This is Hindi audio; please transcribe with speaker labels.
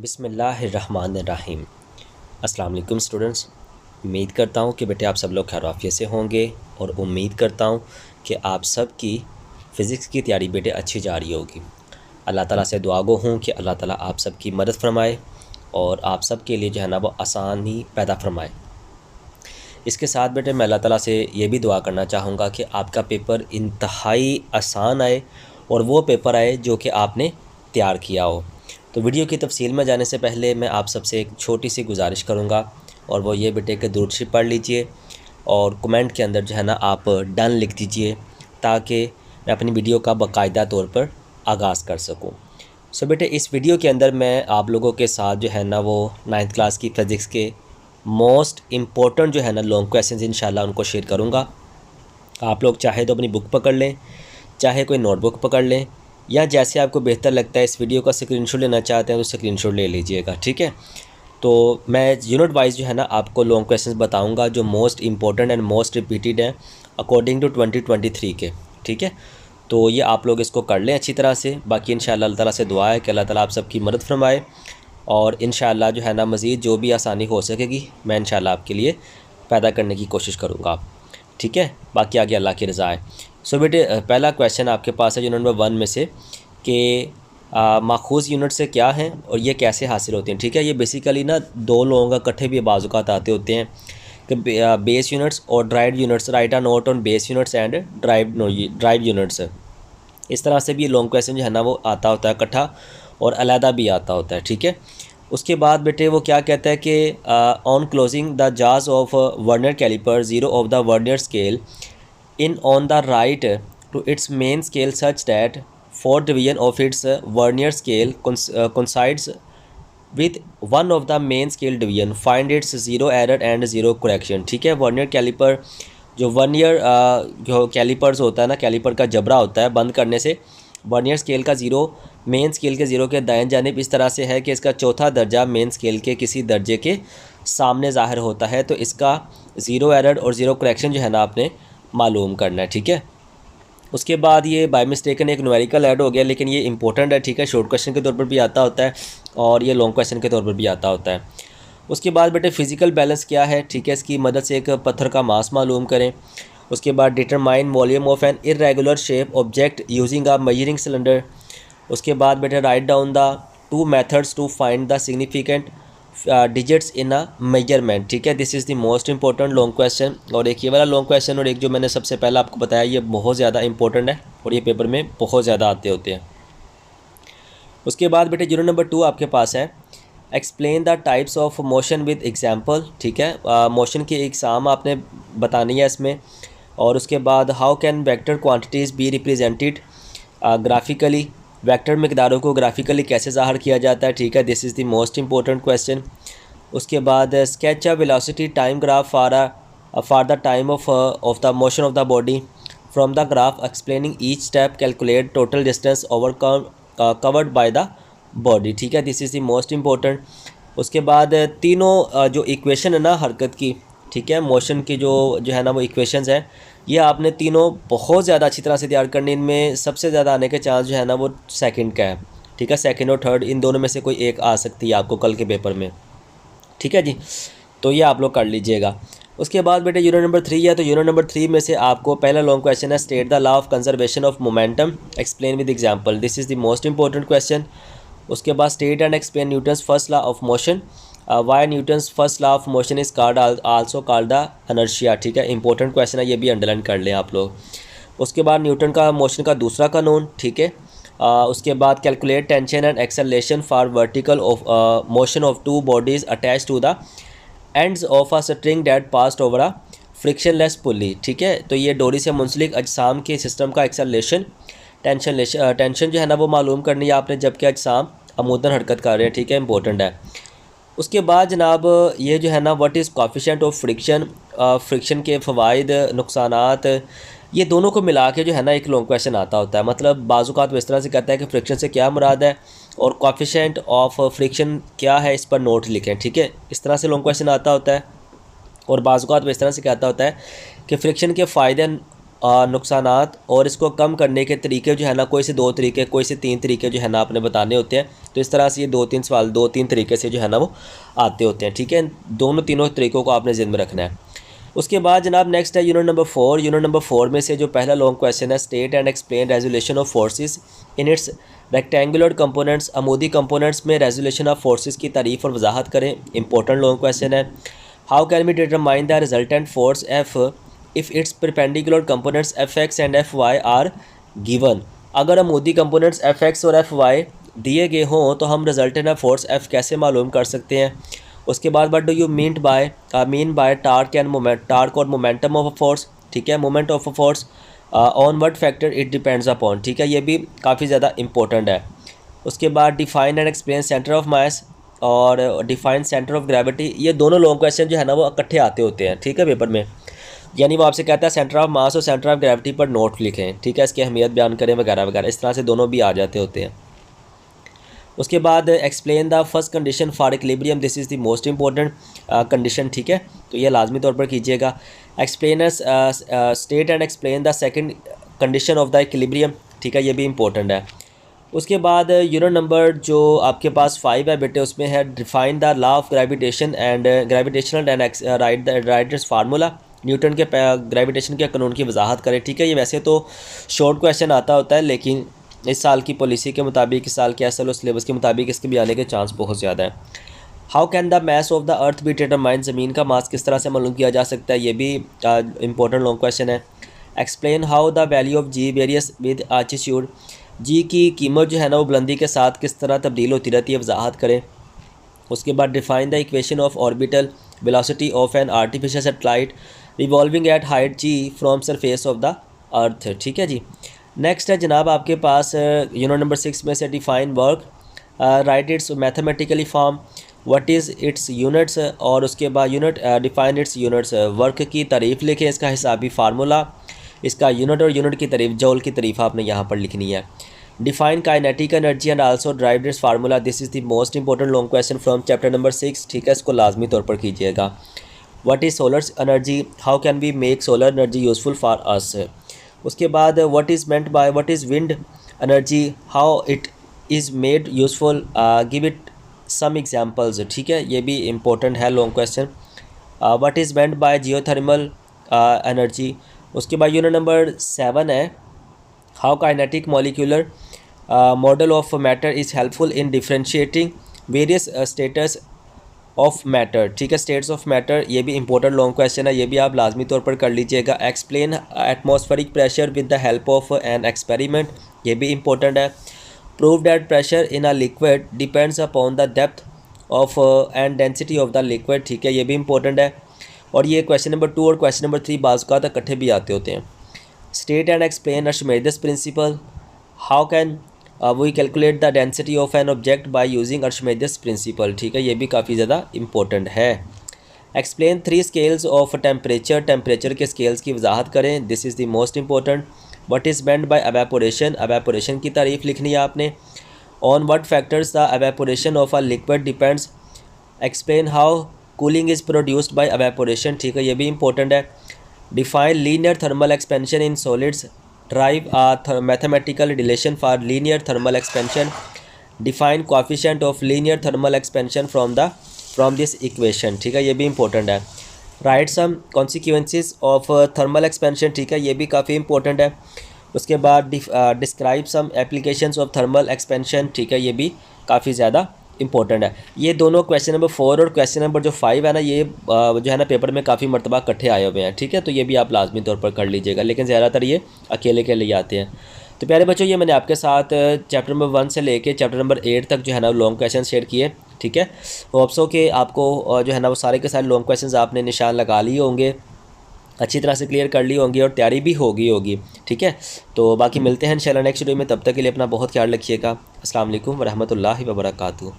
Speaker 1: बिस्मिल्लाहिर्रहमानिर्रहीम। अस्सलाम वालेकुम स्टूडेंट्स। उम्मीद करता हूँ कि बेटे आप सब लोग खैर-ओ-आफ़ियत से होंगे और उम्मीद करता हूँ कि आप सब की फ़िज़िक्स की तैयारी बेटे अच्छी जा रही होगी। अल्लाह ताला से दुआ गो हूँ कि अल्लाह ताला आप सब की मदद फ़रमाए और आप सब के लिए जो है ना वो आसानी पैदा फ़रमाए। इसके साथ बेटे मैं अल्लाह ताला से ये भी दुआ करना चाहूँगा कि आपका पेपर इंतहाई आसान आए और वो पेपर आए जो कि आपने तैयार किया हो। तो वीडियो की तफसील में जाने से पहले मैं आप सबसे एक छोटी सी गुजारिश करूँगा और वो ये बेटे कि दुरूद शरीफ पढ़ लीजिए और कमेंट के अंदर जो है ना आप डन लिख दीजिए ताकि मैं अपनी वीडियो का बाकायदा तौर पर आगाज़ कर सकूँ। सो बेटे इस वीडियो के अंदर मैं आप लोगों के साथ जो है ना वो 9th क्लास की फ़िज़िक्स के मोस्ट इम्पोर्टेंट जो है ना लॉन्ग क्वेश्चंस इंशाल्लाह उनको शेयर करूँगा। आप लोग चाहे तो अपनी बुक पकड़ लें, चाहे कोई नोटबुक पकड़ लें, या जैसे आपको बेहतर लगता है इस वीडियो का स्क्रीनशॉट लेना चाहते हैं तो स्क्रीनशॉट ले लीजिएगा, ठीक है। तो मैं यूनिट वाइज जो है ना आपको लॉन्ग क्वेश्चंस बताऊंगा जो most important and most repeated हैं अकॉर्डिंग टू 2023 के, ठीक है। तो ये आप लोग इसको कर लें अच्छी तरह से। बाकी इंशाअल्लाह अल्लाह ताला से दुआ है कि अल्लाह ताला आप सबकी मदद फरमाए और इंशाअल्लाह जो है ना मज़ीद जो भी आसानी हो सकेगी मैं इंशाअल्लाह आपके लिए पैदा करने की कोशिश करूँगा, ठीक है। बाकी आगे अल्लाह की रज़ा है। सो बेटे पहला क्वेश्चन आपके पास है यूनिट नंबर 1 में से कि माखूज़ यूनिट से क्या हैं और ये कैसे हासिल होती हैं, ठीक है। ये बेसिकली ना दो लोगों का इकट्ठे भी बाज़-औक़ात आते होते हैं कि बेस यूनिट्स और derived units, right a note on base units and derived units. इस तरह से भी लॉन्ग क्वेश्चन जो है ना वो आता होता है इकट्ठा और अलहदा भी आता होता है, ठीक है। उसके बाद बेटे वो क्या कहता है कि on closing the jaws of vernier caliper zero of the vernier scale in on the right to its main scale such that fourth division of its vernier scale coincides with one of the main scale division. Find its zero error and zero correction, ठीक है। वर्नियर कैलिपर जो वर्नियर जो कैलिपर्स होता है ना, कैलिपर का जबड़ा होता है बंद करने से वर्नियर स्केल का ज़ीरो मेन स्केल के ज़ीरो के दाएं जानिब इस तरह से है कि इसका चौथा दर्जा मेन स्केल के किसी दर्जे के सामने ज़ाहिर होता है। तो इसका ज़ीरो एरर और ज़ीरो करेक्शन जो है ना आपने मालूम करना है, ठीक है। उसके बाद ये बाय मिस्टेकन एक न्यूमेरिकल ऐड हो गया लेकिन ये इंपॉर्टेंट है, ठीक है। शॉर्ट क्वेश्चन के तौर पर भी आता होता है और ये लॉन्ग क्वेश्चन के तौर पर भी आता होता है। उसके बाद बेटे फ़िज़िकल बैलेंस क्या है, ठीक है। इसकी मदद से एक पत्थर का मास मालूम करें। उसके बाद determine volume of an irregular shape object using a measuring cylinder. उसके बाद बेटे write down the two methods to find the significant digits in a measurement, ठीक है। This is the most important long question. और एक ये वाला लॉन्ग क्वेश्चन और एक जो मैंने सबसे पहले आपको बताया ये बहुत ज़्यादा इंपॉर्टेंट है और ये पेपर में बहुत ज़्यादा आते होते हैं। उसके बाद बेटे यूनिट नंबर 2 आपके पास है explain the types of motion with example, ठीक है। मोशन की एग्जाम आपने बतानी है इसमें। और उसके बाद how can vector quantities be represented graphically, vector मकदारों को ग्राफिकली कैसे ज़ाहिर किया जाता है, ठीक है। This is the most important question. उसके बाद sketch a velocity time graph for the time of the motion of the body from the graph explaining each step calculate total distance over covered by the body, ठीक है। This is the most important. उसके बाद तीनों जो इक्वेशन है ना हरकत की, ठीक है, मोशन की जो है ना वो इक्वेशंस हैं ये आपने तीनों बहुत ज़्यादा अच्छी तरह से तैयार करनी। इनमें सबसे ज़्यादा आने के चांस जो है ना वो सेकंड का है, ठीक है। सेकंड और थर्ड इन दोनों में से कोई एक आ सकती है आपको कल के पेपर में, ठीक है जी। तो ये आप लोग कर लीजिएगा। उसके बाद बेटे यूनिट नंबर 3 है। तो यूनिट नंबर 3 में से आपको पहला लॉन्ग क्वेश्चन है state the law of conservation of momentum explain with example. This is the most important question. उसके बाद state and explain Newton's first law of motion, why Newton's first law of motion is called also called the inertia, ठीक है। इंपॉर्टेंट क्वेश्चन है, ये भी अंडरलाइन कर लें आप लोग। उसके बाद न्यूटन का मोशन का दूसरा कानून, ठीक है। उसके बाद calculate tension and acceleration for vertical of motion of two bodies attach to the ends of a string that passed over a frictionless pulley, ठीक है। तो ये डोरी से मुंसलिक अजसाम के सिस्टम का एक्सेलरेशन टेंशन जो है ना वो मालूम करनी है आपने जबकि अजसाम अमूदन हरकत कर रहे हैं, ठीक है। इंपॉर्टेंट है। उसके बाद जनाब ये जो है ना what is coefficient of friction, friction के फ़वाइद नुकसानात, ये दोनों को मिला के जो है ना एक लॉन्ग क्वेश्चन आता होता है। मतलब बाज़-औक़ात इस तरह से कहता है कि फ्रिक्शन से क्या मुराद है और कोएफिशिएंट ऑफ फ्रिक्शन क्या है, इस पर नोट लिखें, ठीक है। इस तरह से लॉन्ग क्वेश्चन आता होता है। और बाज़-औक़ात इस तरह से कहता होता है कि फ्रिक्शन के फ़ायदे नुकसानात और इसको कम करने के तरीके जो है ना, कोई से 2 तरीके, कोई से 3 तरीके जो है ना आपने बताने होते हैं। तो इस तरह से ये 2-3 सवाल 2-3 तरीके से जो है ना वो आते होते हैं। ठीक है, तीनों तरीक़ों को आपने ज़हन में रखना है। उसके बाद जनाब नेक्स्ट है यूनिट नंबर 4। यूनिट नंबर 4 में से जो पहला लॉन्ग क्वेश्चन है, state and explain resolution of forces in its rectangular components. अमूदी कंपोनेंट्स में रेजोल्यूशन ऑफ फोर्सेस की तारीफ़ और वजाहत करें। इंपॉर्टेंट लॉन्ग क्वेश्चन है। How can we determine the resultant force F if its perpendicular components F X and F Y are given. अगर अमूदी कंपोनेंट्स एफ एक्स और एफ वाई दिए गए हों तो हम रिजल्टेंट ऑफ फोर्स एफ कैसे मालूम कर सकते हैं। उसके बाद what do you mean by torque end moment, torque और मोमेंटम ऑफ अ फोर्स। ठीक है, moment of a force on what factor it depends upon. ठीक है, ये भी काफ़ी ज़्यादा इंपॉर्टेंट है। उसके बाद define and explain centre of mass और डिफाइन सेंटर ऑफ ग्रेविटी। ये दोनों लॉन्ग क्वेश्चन जो है ना वो इकट्ठे आते होते हैं। ठीक है, पेपर में यानी वो आपसे कहता है सेंटर ऑफ मास और सेंटर ऑफ ग्रेविटी पर नोट लिखें। ठीक है, इसकी अहमियत बयान करें वगैरह वगैरह, इस तरह से दोनों भी आ जाते होते हैं। उसके बाद explain the first condition for equilibrium, this is the most important condition. ठीक है, तो ये लाजमी तौर पर कीजिएगा। Explain state and explain the second condition of the equilibrium. ठीक है, ये भी इंपॉर्टेंट है। उसके बाद यूनिट नंबर जो आपके पास 5 है बेटे, उसमें है define the law of gravitation and gravitational and right this formula. Newton के ग्रेविटेशन के कानून की वजाहत करें। ठीक है, ये वैसे तो शॉर्ट क्वेश्चन आता होता है, लेकिन इस साल की पॉलिसी के मुताबिक, इस साल के एसएलओ सिलेबस के मुताबिक इसके भी आने के चांस बहुत ज़्यादा है। How can the mass of the earth be determined, ज़मीन का मास किस तरह से मालूम किया जा सकता है, ये भी इंपॉर्टेंट लॉन्ग क्वेश्चन है। Explain how the value of g varies with altitude, g की कीमत जो है ना वो बुलंदी के साथ किस तरह तब्दील होती रहती है, वजाहत करें। उसके बाद define the equation of orbital velocity of an artificial satellite revolving at height G from surface of the earth. ठीक है जी। नेक्स्ट है जनाब आपके पास यूनिट नंबर 6 में से define work, right it's mathematically form, what is it's units, और उसके बाद unit define it's units. Work की तारीफ़ लिखें, इसका हिसाबी फार्मूला, इसका यूनिट और यूनिट की तारीफ, जौल की तारीफ आपने यहाँ पर लिखनी है। Define kinetic energy and also drive this formula, this is the most important long question from chapter number 6। ठीक है, इसको लाजमी तौर पर कीजिएगा। What is solar energy, how can we make solar energy useful for us. उसके बाद what is meant by what is wind energy, how it is made useful, give it some examples. ठीक है, ये भी इम्पोर्टेंट है long question. What is meant bye geothermal energy. उसके बाद यूनिट नंबर 7 है how kinetic molecular model of matter is helpful in differentiating various status of matter. ठीक है, स्टेट्स ऑफ मैटर, ये भी इंपॉर्टेंट लॉन्ग क्वेश्चन है, ये भी आप लाजमी तौर पर कर लीजिएगा। Explain atmospheric pressure with the help of an experiment, ये भी इंपॉर्टेंट है। Prove that pressure in a liquid depends upon the depth of and density of the liquid. ठीक है, ये भी इंपॉर्टेंट है। और ये क्वेश्चन नंबर 2 और क्वेश्चन नंबर 3 बाज़ का इकट्ठे भी आते होते हैं। State and explain Archimedes principle, how can we calculate the density of an object by using Archimedes principle. ठीक है, ये भी काफ़ी ज़्यादा इंपॉर्टेंट है। Explain 3 scales of temperature, temperature के स्केल्स की वजाहत करें, this is the most important. What is meant by evaporation, evaporation की तारीफ लिखनी है आपने। On what factors the evaporation of a liquid depends. Explain how cooling is produced by evaporation. ठीक है, ये भी इंपॉर्टेंट है। Define linear thermal expansion in solids, drive a mathematical relation for linear thermal expansion, define coefficient of linear thermal expansion from this equation। ठीक है, ये भी इंपॉर्टेंट है। Write some consequences of thermal expansion, ठीक है, ये भी काफ़ी इंपॉर्टेंट है। उसके बाद describe some applications of thermal expansion, ठीक है, ये भी काफ़ी ज़्यादा इंपॉर्टेंट है। ये दोनों क्वेश्चन नंबर 4 और क्वेश्चन नंबर जो 5 है ना, ये जो है ना पेपर में काफ़ी मरतबा इकट्ठे आए हुए हैं। ठीक है, तो ये भी आप लाजमी तौर पर कर लीजिएगा, लेकिन ज़्यादातर ये अकेले के लिए आते हैं। तो प्यारे बच्चों, ये मैंने आपके साथ चैप्टर नंबर 1 से लेके चैप्टर नंबर 8 तक जो है ना लॉन्ग क्वेश्चन शेयर किए। ठीक है, होप सो कि आपको जो है ना वो सारे के सारे लॉन्ग क्वेश्चन आपने निशान लगा लिए होंगे, अच्छी तरह से क्लियर कर ली होंगी और तैयारी भी होगी। ठीक है, तो बाकी मिलते हैं इंशाल्लाह नेक्स्ट वीडियो में। तब तक के लिए अपना बहुत ख्याल रखिएगा। अस्सलाम वालेकुम व रहमतुल्लाहि व बरकातुहू।